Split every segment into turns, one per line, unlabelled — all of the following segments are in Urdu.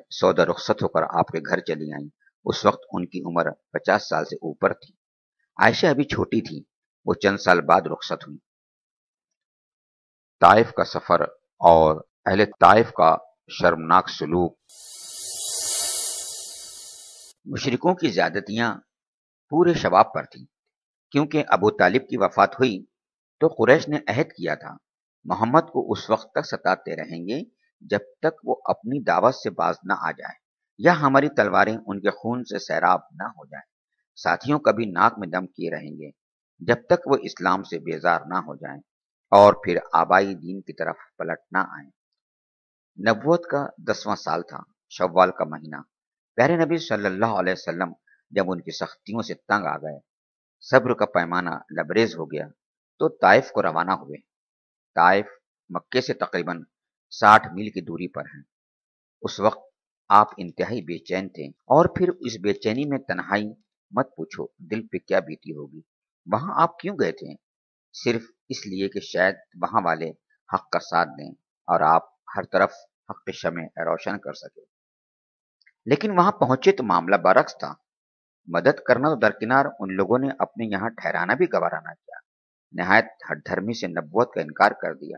سودا رخصت ہو کر آپ کے گھر چلی آئیں۔ اس وقت ان کی عمر 50 سال سے اوپر تھی۔ عائشہ ابھی چھوٹی تھی، وہ چند سال بعد رخصت ہوئی۔ طائف کا سفر اور اہل طائف کا شرمناک سلوک۔ مشرکوں کی زیادتیاں پورے شباب پر تھیں، کیونکہ ابو طالب کی وفات ہوئی تو قریش نے عہد کیا تھا محمد کو اس وقت تک ستاتے رہیں گے جب تک وہ اپنی دعوت سے باز نہ آ جائے یا ہماری تلواریں ان کے خون سے سیراب نہ ہو جائیں۔ ساتھیوں کبھی ناک میں دم کیے رہیں گے جب تک وہ اسلام سے بیزار نہ ہو جائیں اور پھر آبائی دین کی طرف پلٹ نہ آئیں۔ نبوت کا 10واں سال تھا، شوال کا مہینہ۔ پیارے نبی صلی اللہ علیہ وسلم جب ان کی سختیوں سے تنگ آ گئے، صبر کا پیمانہ لبریز ہو گیا، تو طائف کو روانہ ہوئے۔ طائف مکے سے تقریباً 60 میل کی دوری پر ہے۔ اس وقت آپ انتہائی بے چین تھے، اور پھر اس بے چینی میں تنہائی مت پوچھو دل پہ کیا بیتی ہوگی۔ وہاں آپ کیوں گئے تھے؟ صرف اس لیے کہ شاید وہاں والے حق کا ساتھ دیں اور آپ ہر طرف حق کے شمع روشن کر سکے۔ لیکن وہاں پہنچے تو معاملہ برعکس تھا۔ مدد کرنا تو درکنار، ان لوگوں نے اپنے یہاں ٹھہرانا بھی گوارا نہ کیا۔ نہایت ہٹ دھرمی سے نبوت کا انکار کر دیا،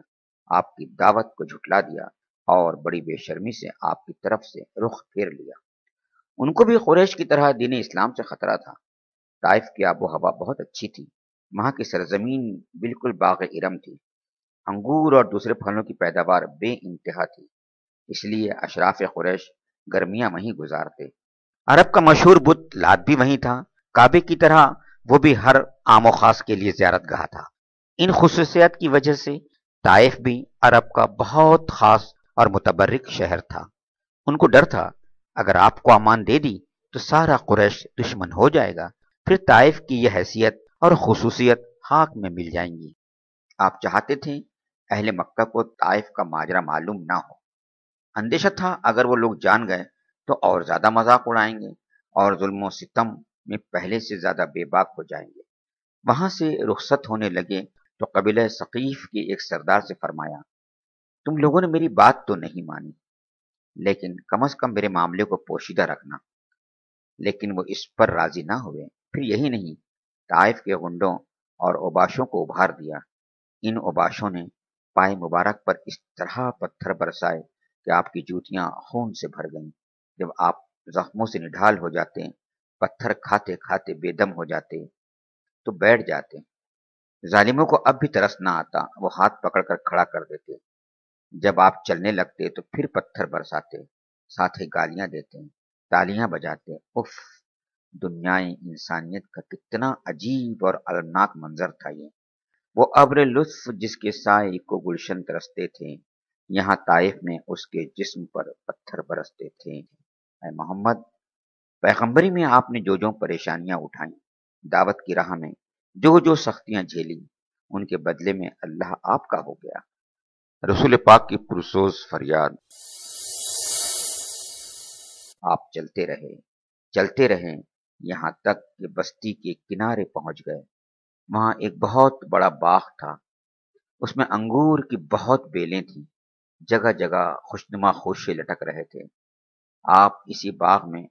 آپ کی دعوت کو جھٹلا دیا اور بڑی بے شرمی سے آپ کی طرف سے رخ پھیر لیا۔ ان کو بھی قریش کی طرح دین اسلام سے خطرہ تھا۔ طائف کی آب و ہوا بہت اچھی تھی، وہاں کی سرزمین بالکل باغ ارم تھی، انگور اور دوسرے پھلوں کی پیداوار بے انتہا تھی، اس لیے اشراف قریش گرمیاں وہیں گزارتے۔ عرب کا مشہور بت لات بھی وہیں تھا، کعبے کی طرح وہ بھی ہر عام و خاص کے لیے زیارت گاہ تھا۔ ان خصوصیات کی وجہ سے طائف بھی عرب کا بہت خاص اور متبرک شہر تھا۔ ان کو ڈر تھا اگر آپ کو امان دے دی تو سارا قریش دشمن ہو جائے گا، پھر طائف کی یہ حیثیت اور خصوصیت خاک میں مل جائیں گی۔ آپ چاہتے تھے اہل مکہ کو طائف کا ماجرا معلوم نہ ہو۔ اندیشہ تھا اگر وہ لوگ جان گئے تو اور زیادہ مذاق اڑائیں گے اور ظلم و ستم میں پہلے سے زیادہ بے باک ہو جائیں گے۔ وہاں سے رخصت ہونے لگے تو قبیلہ ثقیف کے ایک سردار سے فرمایا، تم لوگوں نے میری بات تو نہیں مانی، لیکن کم از کم میرے معاملے کو پوشیدہ رکھنا۔ لیکن وہ اس پر راضی نہ ہوئے۔ پھر یہی نہیں، طائف کے غنڈوں اور اوباشوں کو ابھار دیا۔ ان اوباشوں نے پائے مبارک پر اس طرح پتھر برسائے کہ آپ کی جوتیاں خون سے بھر گئیں۔ جب آپ زخموں سے نڈھال ہو جاتے، پتھر کھاتے کھاتے بے دم ہو جاتے تو بیٹھ جاتے۔ ظالموں کو اب بھی ترس نہ آتا، وہ ہاتھ پکڑ کر کھڑا کر دیتے۔ جب آپ چلنے لگتے تو پھر پتھر برساتے، ساتھ ہی گالیاں دیتے، تالیاں بجاتے۔ اف، دنیائے انسانیت کا کتنا عجیب اور المناک منظر تھا یہ۔ وہ ابر لطف جس کے سائے کو گلشن ترستے تھے، یہاں طائف میں اس کے جسم پر پتھر برستے تھے۔ اے محمد، پیغمبری میں آپ نے جو جو پریشانیاں اٹھائیں، دعوت کی راہ میں جو جو سختیاں جھیلی، ان کے بدلے میں اللہ آپ کا ہو گیا۔ رسول پاک کی پرسوز فریاد۔ آپ چلتے رہے یہاں تک کہ بستی کے کنارے پہنچ گئے۔ وہاں ایک بہت بڑا باغ تھا، اس میں انگور کی بہت بیلیں تھیں، جگہ جگہ خوشنما خوشے لٹک رہے تھے۔ آپ اسی باغ میں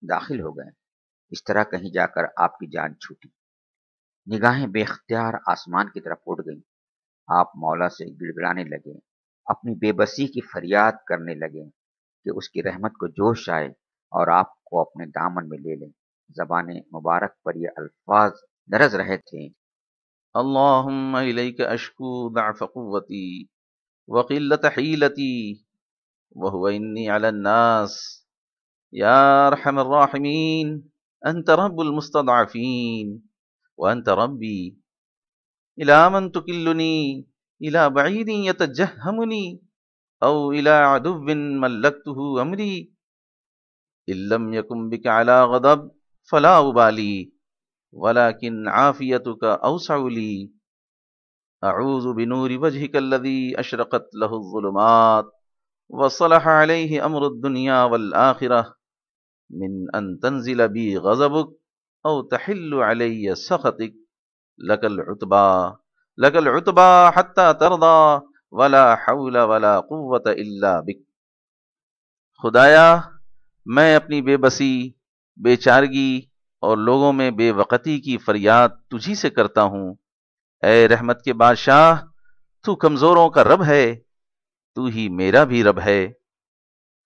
داخل ہو گئے۔ اس طرح کہیں جا کر آپ کی جان چھوٹی، نگاہیں بے اختیار آسمان کی طرف اٹھ گئیں۔ آپ مولا سے گڑ گڑانے لگے، اپنی بے بسی کی فریاد کرنے لگے کہ اس کی رحمت کو جوش آئے اور آپ کو اپنے دامن میں لے لیں۔ زبان مبارک پر یہ الفاظ درج رہے تھے،
اللہم الیک اشکو ضعف قوتی وقلت حیلتی وهو انی علی الناس یا ارحم الراحمین انت رب المستضعفین وانت ربی الى من تکلنی الى بعید یتجہمنی او الى عدو ملکته امری ان لم یکن بک علی غضب فلا ابالی ولكن عافيتك أوسع لي أعوذ بنور وجهك الذي أشرقت له الظلمات وصلح عليه أمر الدنيا والآخرة من أن تنزل بي غضبك أو تحل علي سخطك لك العتبى حتى ترضى ولا حول ولا قوة إلا بك۔ خدایا میں اپنی بے بسی، بے چارگی اور لوگوں میں بے وقتی کی فریاد تجھی سے کرتا ہوں۔ اے رحمت کے بادشاہ، تو کمزوروں کا رب ہے، تو ہی میرا بھی رب ہے۔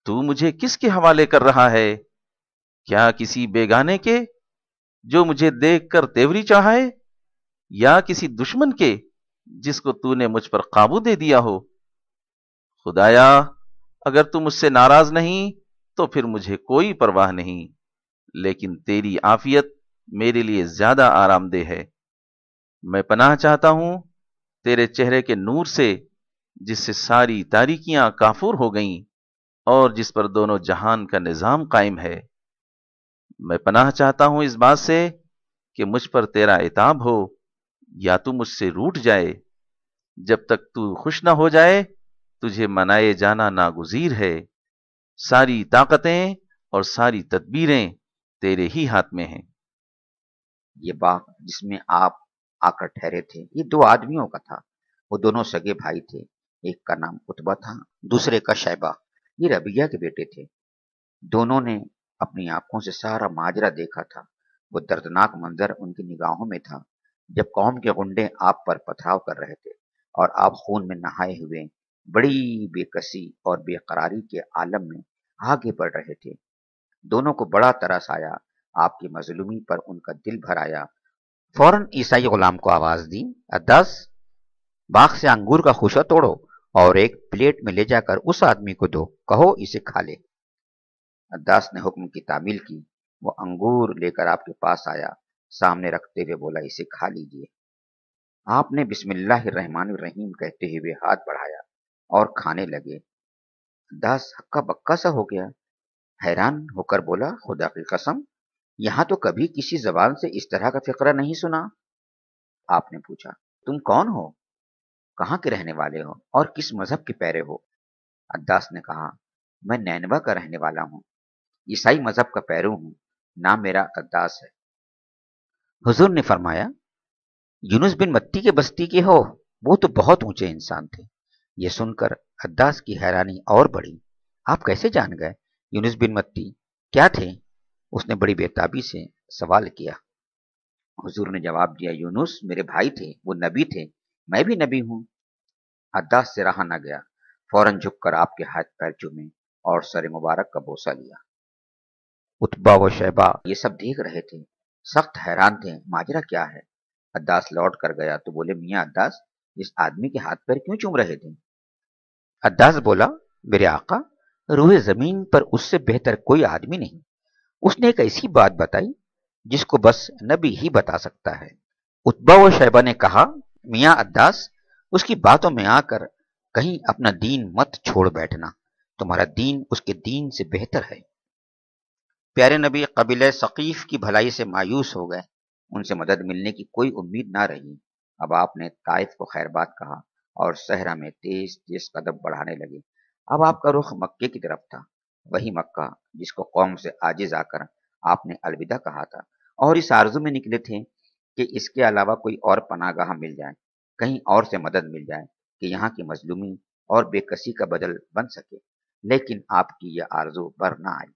تو مجھے کس کے حوالے کر رہا ہے؟ کیا کسی بیگانے کے جو مجھے دیکھ کر تیوری چاہے، یا کسی دشمن کے جس کو تو نے مجھ پر قابو دے دیا ہو؟ خدایا اگر تو مجھ سے ناراض نہیں تو پھر مجھے کوئی پرواہ نہیں، لیکن تیری عافیت میرے لیے زیادہ آرام دہ ہے۔ میں پناہ چاہتا ہوں تیرے چہرے کے نور سے، جس سے ساری تاریکیاں کافور ہو گئیں اور جس پر دونوں جہان کا نظام قائم ہے۔ میں پناہ چاہتا ہوں اس بات سے کہ مجھ پر تیرا عتاب ہو یا تو مجھ سے روٹھ جائے۔ جب تک تو خوش نہ ہو جائے تجھے منائے جانا ناگزیر ہے۔ ساری طاقتیں اور ساری تدبیریں تیرے ہی ہاتھ میں ہیں۔
یہ باغ جس میں آپ آ کر ٹھہرے تھے یہ دو آدمیوں کا تھا۔ وہ دونوں سگے بھائی تھے، ایک کا نام عتبہ تھا، دوسرے کا شیبہ۔ یہ ربیہ کے بیٹے تھے۔ دونوں نے اپنی آنکھوں سے سارا ماجرا دیکھا تھا۔ وہ دردناک منظر ان کی نگاہوں میں تھا جب قوم کے غنڈے آپ پر پتھراؤ کر رہے تھے اور آپ خون میں نہائے ہوئے بڑی بے کسی اور بے قراری کے عالم میں آگے بڑھ رہے تھے۔ دونوں کو بڑا ترس آیا، آپ کی مظلومی پر ان کا دل بھر آیا۔ فوراً عیسائی غلام کو آواز دی، عداس، باغ سے انگور کا خوشہ توڑو اور ایک پلیٹ میں لے جا کر اس آدمی کو دو، کہو اسے کھا لے۔ عداس نے حکم کی تعمیل کی۔ وہ انگور لے کر آپ کے پاس آیا، سامنے رکھتے ہوئے بولا، اسے کھا لیجئے۔ آپ نے بسم اللہ الرحمن الرحیم کہتے ہوئے ہاتھ بڑھایا اور کھانے لگے۔ عداس ہکا بکا سا ہو گیا، حیران ہو کر بولا، خدا کی قسم، یہاں تو کبھی کسی زبان سے اس طرح کا فقرہ نہیں سنا۔ آپ نے پوچھا، تم کون ہو، کہاں کے رہنے والے ہو اور کس مذہب کے پیرے ہو؟ عداس نے کہا، میں نینوا کا رہنے والا ہوں، عیسائی مذہب کا پیرو ہوں، نام میرا عداس ہے۔ حضور نے فرمایا، یونس بن متی کے بستی کے ہو؟ وہ تو بہت اونچے انسان تھے۔ یہ سن کر عداس کی حیرانی اور بڑھی۔ آپ کیسے جان گئے؟ یونس بن متی کیا تھے؟ اس نے بڑی بےتابی سے سوال کیا۔ حضور نے جواب دیا، یونس میرے بھائی تھے، وہ نبی تھے، میں بھی نبی ہوں۔ عداس سے رہا نہ گیا، فوراً جھک کر آپ کے ہاتھ پیر چومے اور سر مبارک کا بوسہ لیا۔ عتبہ و شیبہ یہ سب دیکھ رہے تھے، سخت حیران تھے، ماجرا کیا ہے؟ عداس لوٹ کر گیا تو بولے، میاں عداس، اس آدمی کے ہاتھ پیر کیوں چوم رہے تھے؟ عداس بولا، میرے آقا، روح زمین پر اس سے بہتر کوئی آدمی نہیں۔ اس نے ایک ایسی بات بتائی جس کو بس نبی ہی بتا سکتا ہے۔ عتبہ و شیبہ نے کہا، میاں عداس، اس کی باتوں میں آ کر کہیں اپنا دین مت چھوڑ بیٹھنا، تمہارا دین اس کے دین سے بہتر ہے۔ پیارے نبی قبیلہ ثقیف کی بھلائی سے مایوس ہو گئے، ان سے مدد ملنے کی کوئی امید نہ رہی۔ اب آپ نے طائف کو خیر بات کہا اور صحرا میں تیز تیز قدم بڑھانے لگے۔ اب آپ کا رخ مکے کی طرف تھا، وہی مکہ جس کو قوم سے عاجز آ کر آپ نے الوداع کہا تھا، اور اس آرزو میں نکلے تھے کہ اس کے علاوہ کوئی اور پناہ گاہ مل جائے، کہیں اور سے مدد مل جائے کہ یہاں کی مظلومی اور بے کسی کا بدل بن سکے، لیکن آپ کی یہ آرزو بر نہ آئی۔